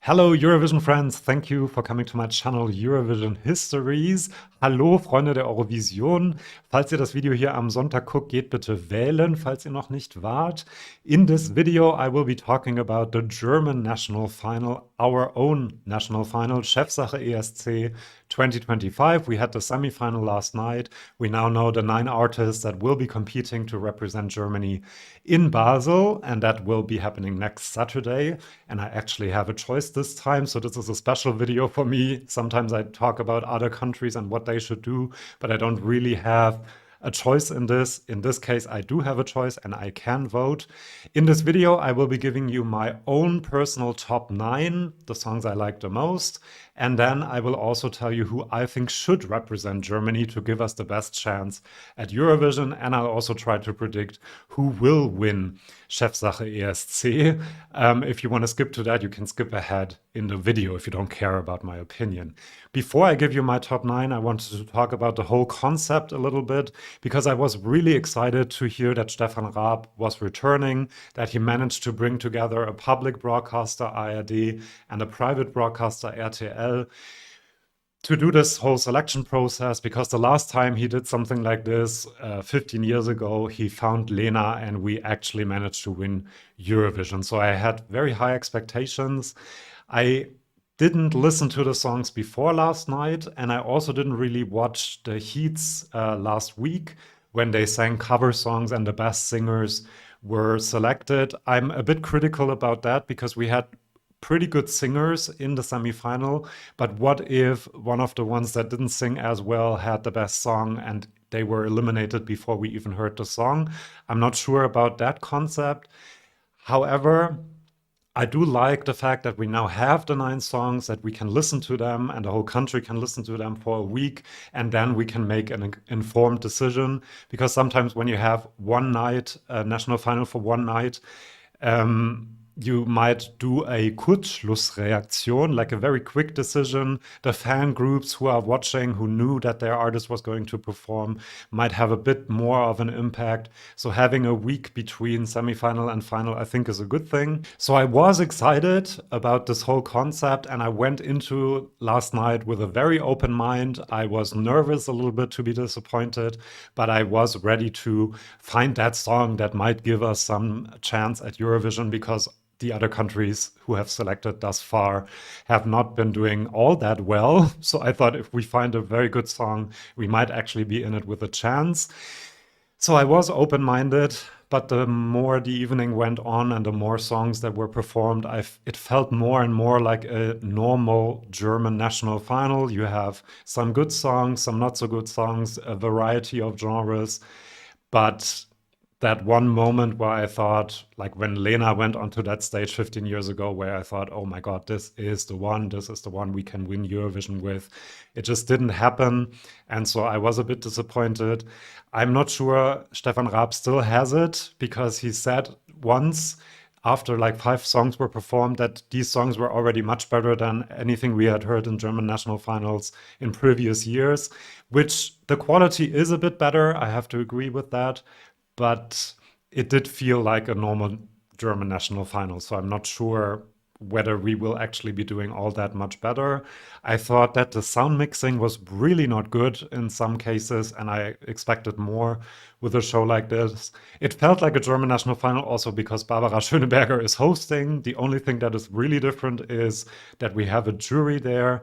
Hello Eurovision friends, thank you for coming to my channel Eurovision Histories. Hallo Freunde der Eurovision. Falls ihr das Video hier am Sonntag guckt, geht bitte wählen, falls ihr noch nicht wart. In this video I will be talking about the German national final, our own national final, Chefsache ESC 2025. We had the semi-final last night. We now know the 9 artists that will be competing to represent Germany in Basel, and that will be happening next Saturday. And I actually have a choice this time, so this is a special video for me. Sometimes I talk about other countries and what they should do, but I don't really have a choice in this. In this case, I do have a choice and I can vote. In this video, I will be giving you my own personal top 9, the songs I like the most. And then I will also tell you who I think should represent Germany to give us the best chance at Eurovision. And I'll also try to predict who will win Chefsache ESC. If you want to skip to that, you can skip ahead in the video if you don't care about my opinion. Before I give you my top 9, I wanted to talk about the whole concept a little bit, because I was really excited to hear that Stefan Raab was returning, that he managed to bring together a public broadcaster, ARD, and a private broadcaster, RTL, to do this whole selection process, because the last time he did something like this 15 years ago, he found Lena and we actually managed to win Eurovision. So I had very high expectations. I didn't listen to the songs before last night, and I also didn't really watch the heats last week when they sang cover songs and the best singers were selected. I'm a bit critical about that because we had pretty good singers in the semi-final, but what if one of the ones that didn't sing as well had the best song and they were eliminated before we even heard the song? I'm not sure about that concept. However, I do like the fact that we now have the 9 songs, that we can listen to them and the whole country can listen to them for a week, and then we can make an informed decision. Because sometimes when you have one night, a national final for one night, you might do a Kurzschlussreaktion, like a very quick decision. The fan groups who are watching, who knew that their artist was going to perform, might have a bit more of an impact. So having a week between semi-final and final, I think, is a good thing. So I was excited about this whole concept, and I went into last night with a very open mind. I was nervous a little bit to be disappointed, but I was ready to find that song that might give us some chance at Eurovision, because the other countries who have selected thus far have not been doing all that well. So I thought if we find a very good song, we might actually be in it with a chance. So I was open-minded, but the more the evening went on and the more songs that were performed, it felt more and more like a normal German national final. You have some good songs, some not so good songs, a variety of genres, but that one moment where I thought, like when Lena went onto that stage 15 years ago, where I thought, oh my God, this is the one we can win Eurovision with. It just didn't happen. And so I was a bit disappointed. I'm not sure Stefan Raab still has it, because he said once, after like 5 songs were performed, that these songs were already much better than anything we had heard in German national finals in previous years, which the quality is a bit better. I have to agree with that. But it did feel like a normal German national final, so I'm not sure whether we will actually be doing all that much better. I thought that the sound mixing was really not good in some cases, and I expected more with a show like this. It felt like a German national final also because Barbara Schöneberger is hosting. The only thing that is really different is that we have a jury there.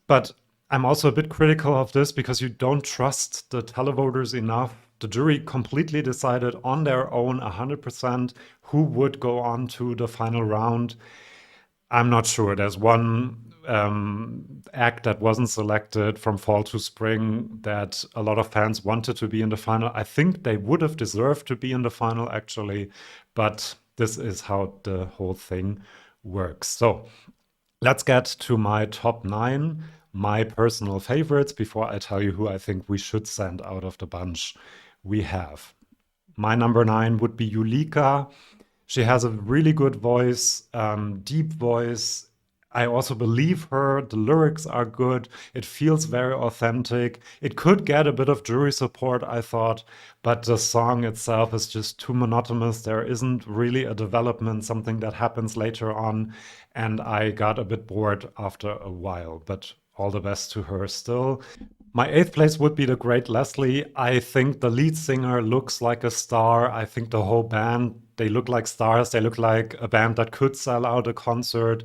But I'm also a bit critical of this because you don't trust the televoters enough. The jury completely decided on their own 100% who would go on to the final round. I'm not sure. There's one act that wasn't selected from Fall to Spring that a lot of fans wanted to be in the final. I think they would have deserved to be in the final, actually, but this is how the whole thing works. So let's get to my top 9, my personal favorites, before I tell you who I think we should send out of the bunch we have. My number 9 would be Julika. She has a really good voice, deep voice. I also believe her. The lyrics are good. It feels very authentic. It could get a bit of jury support, I thought, but the song itself is just too monotonous. There isn't really a development, something that happens later on, and I got a bit bored after a while, but all the best to her still. My eighth place would be the great Leslie. I think the lead singer looks like a star. I think the whole band, they look like stars. They look like a band that could sell out a concert.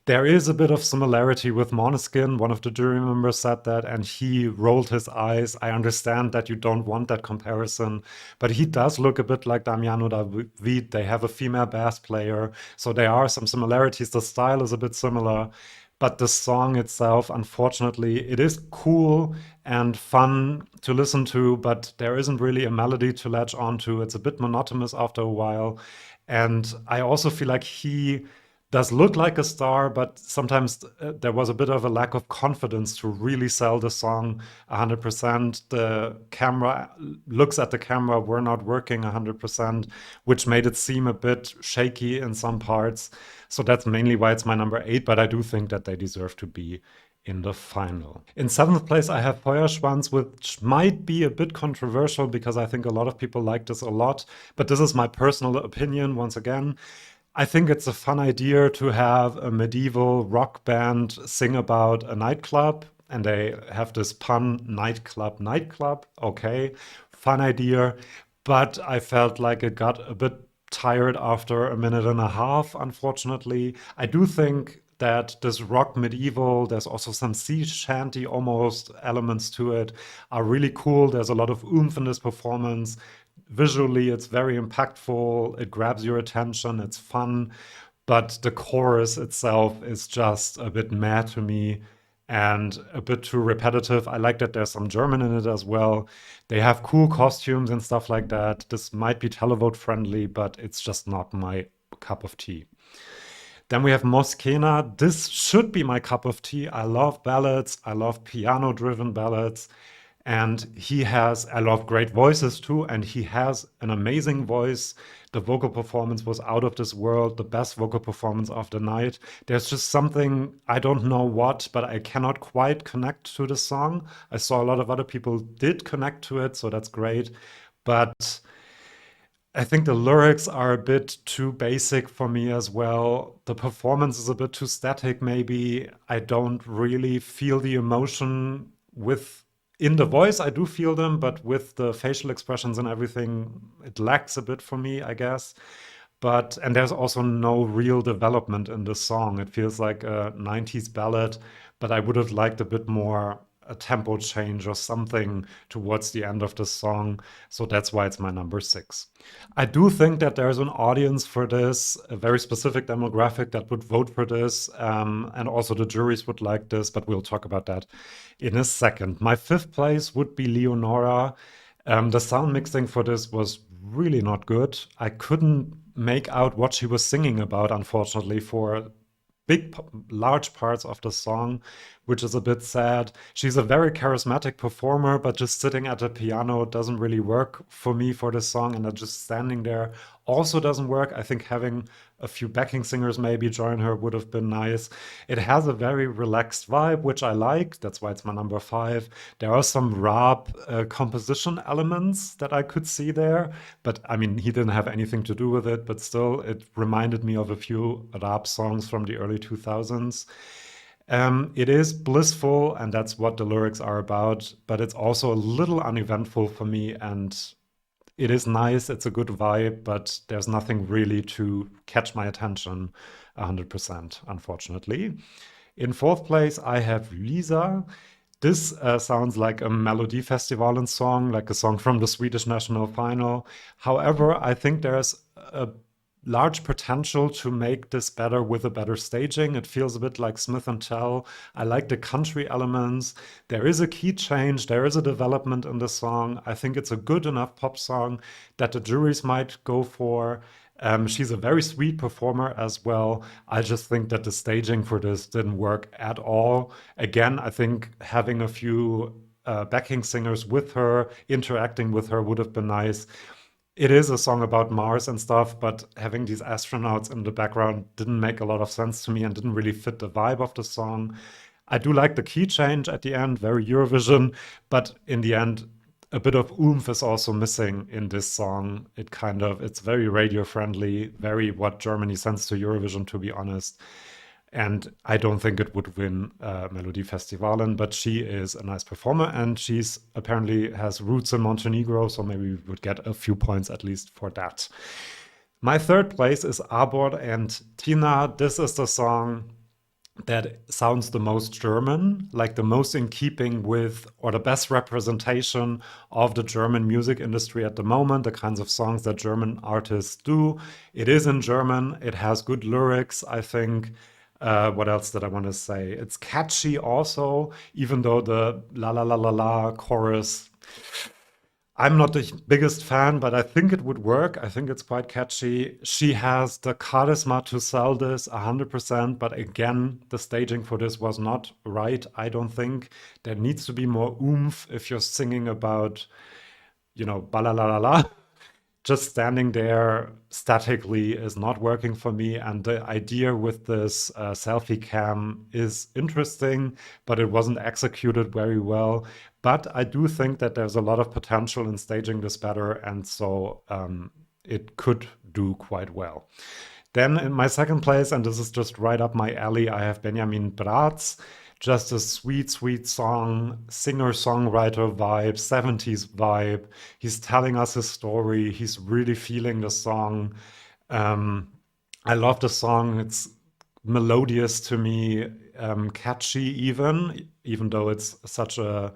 There is a bit of similarity with Måneskin. One of the jury members said that, and he rolled his eyes. I understand that you don't want that comparison, but he does look a bit like Damiano David. They have a female bass player, so there are some similarities. The style is a bit similar, but the song itself, unfortunately, it is cool and fun to listen to, but there isn't really a melody to latch onto. It's a bit monotonous after a while. And I also feel like he does look like a star, but sometimes there was a bit of a lack of confidence to really sell the song 100%. The camera looks at the camera were not working 100%, which made it seem a bit shaky in some parts. So that's mainly why it's my number eight, but I do think that they deserve to be in the final. In seventh place, I have Feuerschwanz, which might be a bit controversial because I think a lot of people like this a lot, but this is my personal opinion once again. I think it's a fun idea to have a medieval rock band sing about a nightclub, and they have this pun nightclub. Okay, fun idea. But I felt like it got a bit tired after a minute and a half, unfortunately. I do think that this rock medieval, there's also some sea shanty almost elements to it, are really cool. There's a lot of oomph in this performance. Visually, it's very impactful. It grabs your attention. It's fun. But the chorus itself is just a bit meh to me and a bit too repetitive. I like that there's some German in it as well. They have cool costumes and stuff like that. This might be televote friendly, but it's just not my cup of tea. Then we have Moskena. This should be my cup of tea. I love ballads. I love piano driven ballads. And I love great voices too, and he has an amazing voice. The vocal performance was out of this world, the best vocal performance of the night. There's just something, I don't know what, but I cannot quite connect to the song. I saw a lot of other people did connect to it, so that's great. But I think the lyrics are a bit too basic for me as well. The performance is a bit too static, maybe. I don't really feel the emotion with in the voice. I do feel them, but with the facial expressions and everything, it lacks a bit for me, I guess. And there's also no real development in the song. It feels like a 90s ballad, but I would have liked a bit more a tempo change or something towards the end of the song. So that's why it's my number six. I do think that there's an audience for this, a very specific demographic that would vote for this. And also the juries would like this, but we'll talk about that in a second. My fifth place would be Leonora. The sound mixing for this was really not good. I couldn't make out what she was singing about, unfortunately, for large parts of the song, which is a bit sad. She's a very charismatic performer, but just sitting at a piano doesn't really work for me for this song, and just standing there also doesn't work. I think having a few backing singers maybe join her would have been nice. It has a very relaxed vibe, which I like. That's why it's my number five. There are some rap composition elements that I could see there, but I mean, he didn't have anything to do with it, but still, it reminded me of a few rap songs from the early 2000s. It is blissful, and that's what the lyrics are about, but it's also a little uneventful for me, and it is nice, it's a good vibe, but there's nothing really to catch my attention 100%, unfortunately. In fourth place, I have Lisa. This sounds like a Melody Festivalen song, like a song from the Swedish national final. However, I think there's a large potential to make this better with a better staging. It feels a bit like Smith and Tell. I like the country elements. There is a key change. There is a development in the song. I think it's a good enough pop song that the juries might go for. She's a very sweet performer as well. I just think that the staging for this didn't work at all. Again, I think having a few backing singers with her, interacting with her would have been nice. it is a song about Mars and stuff, but having these astronauts in the background didn't make a lot of sense to me and didn't really fit the vibe of the song. I do like the key change at the end, very Eurovision, but in the end, a bit of oomph is also missing in this song. It's very radio friendly, very what Germany sends to Eurovision, to be honest. And I don't think it would win Melodie Festivalen, but she is a nice performer, and she's apparently has roots in Montenegro, so maybe we would get a few points at least for that. My third place is Arbor and Tina. This is the song that sounds the most German, like the most in keeping with or the best representation of the German music industry at the moment, the kinds of songs that German artists do. It is in German, it has good lyrics, I think. What else did I want to say? It's catchy also, even though the la la la la la chorus, I'm not the biggest fan, but I think it would work. I think it's quite catchy. She has the charisma to sell this 100%, but again, the staging for this was not right, I don't think. There needs to be more oomph if you're singing about, balalalala. Just standing there statically is not working for me. And the idea with this selfie cam is interesting, but it wasn't executed very well. But I do think that there's a lot of potential in staging this better, and so it could do quite well. Then in my second place, and this is just right up my alley, I have Benjamin Bratz. Just a sweet, sweet song, singer-songwriter vibe, 70s vibe. He's telling us his story. He's really feeling the song. Um, I love the song. It's melodious to me, catchy even though it's such an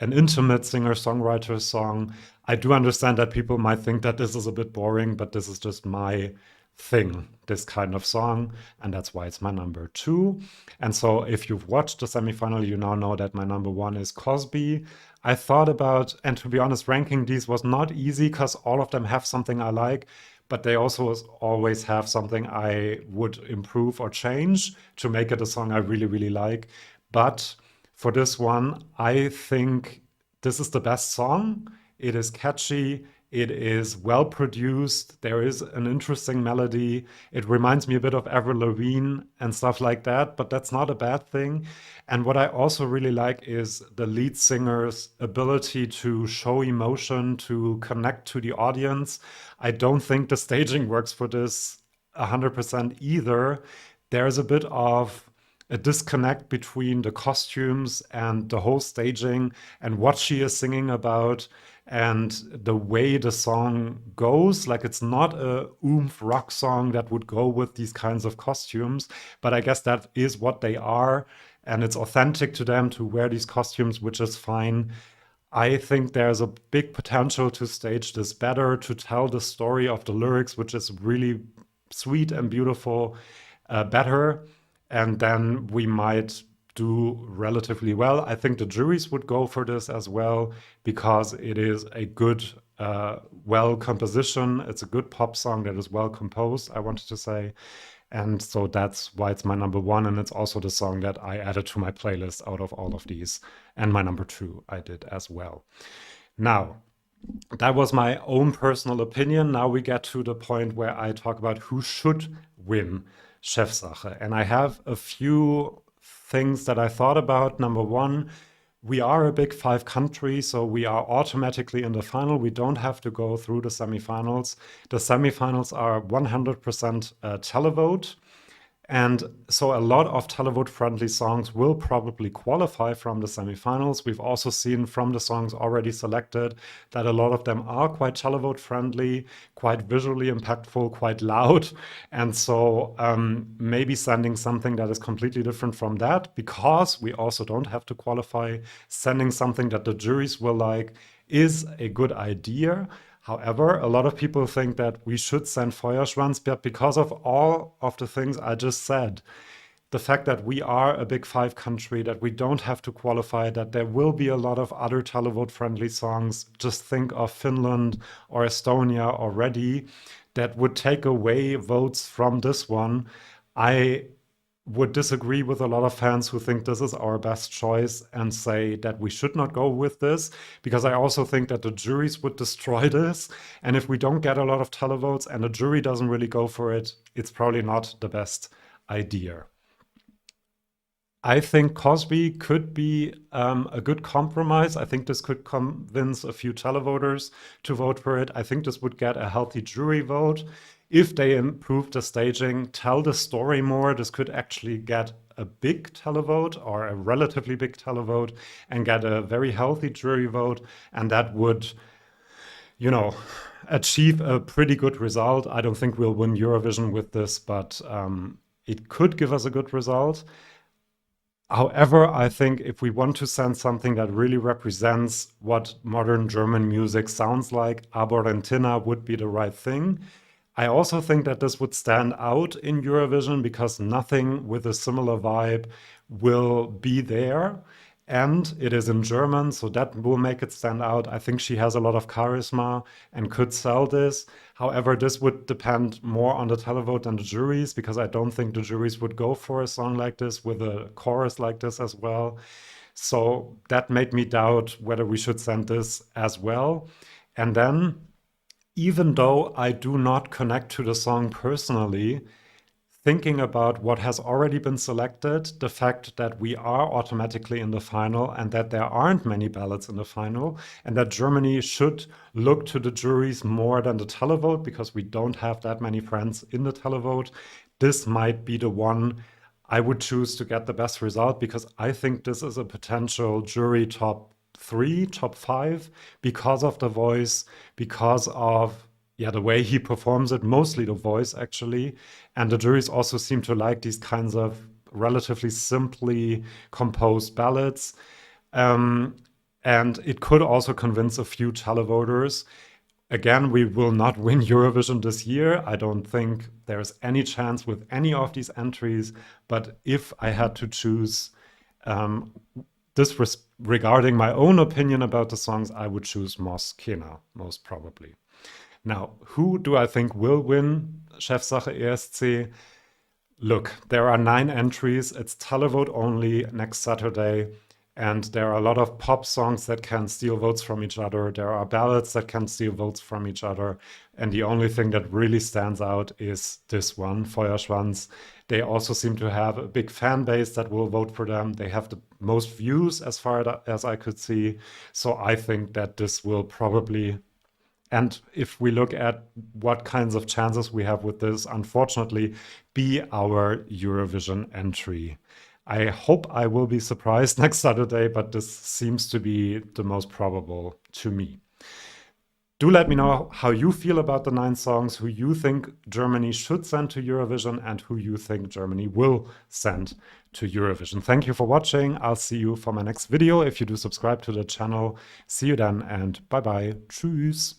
intimate singer-songwriter song. I do understand that people might think that this is a bit boring, but this is just my thing, this kind of song, and that's why it's my number two. And so if you've watched the semifinal, you now know that my number one is Cosby. I thought about, and to be honest, ranking these was not easy because all of them have something I like, but they also always have something I would improve or change to make it a song I really, really like. But for this one, I think this is the best song. It is catchy. It is well produced. There is an interesting melody. It reminds me a bit of Avril Lavigne and stuff like that, but that's not a bad thing. And what I also really like is the lead singer's ability to show emotion, to connect to the audience. I don't think the staging works for this 100% either. There's a bit of a disconnect between the costumes and the whole staging and what she is singing about and the way the song goes. Like, it's not a oomph rock song that would go with these kinds of costumes, but I guess that is what they are, and it's authentic to them to wear these costumes, which is fine. I think there's a big potential to stage this better, to tell the story of the lyrics, which is really sweet and beautiful, better, and then we might do relatively well. I think the juries would go for this as well because it is a good, well composition. It's a good pop song that is well composed, I wanted to say. And so that's why it's my number one. And it's also the song that I added to my playlist out of all of these. And my number two I did as well. Now, that was my own personal opinion. Now we get to the point where I talk about who should win Chefsache. And I have a few things that I thought about. Number one, we are a big five country, so we are automatically in the final. We don't have to go through the semifinals. The semifinals are 100% televote. And so a lot of televote-friendly songs will probably qualify from the semifinals. We've also seen from the songs already selected that a lot of them are quite televote-friendly, quite visually impactful, quite loud. And so maybe sending something that is completely different from that, because we also don't have to qualify, sending something that the juries will like is a good idea. However, a lot of people think that we should send Feuerschwanz, but because of all of the things I just said, the fact that we are a big five country, that we don't have to qualify, that there will be a lot of other televote-friendly songs, just think of Finland or Estonia already, that would take away votes from this one. I would disagree with a lot of fans who think this is our best choice and say that we should not go with this, because I also think that the juries would destroy this. And if we don't get a lot of televotes and the jury doesn't really go for it, it's probably not the best idea. I think Cosby could be a good compromise. I think this could convince a few televoters to vote for it. I think this would get a healthy jury vote. If they improve the staging, tell the story more, this could actually get a big televote or a relatively big televote and get a very healthy jury vote. And that would, you know, achieve a pretty good result. I don't think we'll win Eurovision with this, but it could give us a good result. However, I think if we want to send something that really represents what modern German music sounds like, Aborrentina would be the right thing. I also think that this would stand out in Eurovision because nothing with a similar vibe will be there. And it is in German, so that will make it stand out. I think she has a lot of charisma and could sell this. However, this would depend more on the televote than the juries, because I don't think the juries would go for a song like this with a chorus like this as well. So that made me doubt whether we should send this as well. And then, even though I do not connect to the song personally, thinking about what has already been selected, the fact that we are automatically in the final and that there aren't many ballots in the final, and that Germany should look to the juries more than the televote because we don't have that many friends in the televote, this might be the one I would choose to get the best result, because I think this is a potential jury top 3, top 5, because of the voice, because of the way he performs it, mostly the voice actually. And the juries also seem to like these kinds of relatively simply composed ballads. And it could also convince a few televoters. Again, we will not win Eurovision this year. I don't think there's any chance with any of these entries. But if I had to choose regarding my own opinion about the songs, I would choose Moskena, most probably. Now, who do I think will win Chefsache ESC? Look, there are 9 entries. It's televote only next Saturday. And there are a lot of pop songs that can steal votes from each other. There are ballads that can steal votes from each other. And the only thing that really stands out is this one, Feuerschwanz. They also seem to have a big fan base that will vote for them. They have the most views as far as I could see. So I think that this will probably... And if we look at what kinds of chances we have with this, unfortunately, be our Eurovision entry. I hope I will be surprised next Saturday, but this seems to be the most probable to me. Do let me know how you feel about the 9 songs, who you think Germany should send to Eurovision, and who you think Germany will send to Eurovision. Thank you for watching. I'll see you for my next video. If you do subscribe to the channel, see you then, and bye-bye. Tschüss.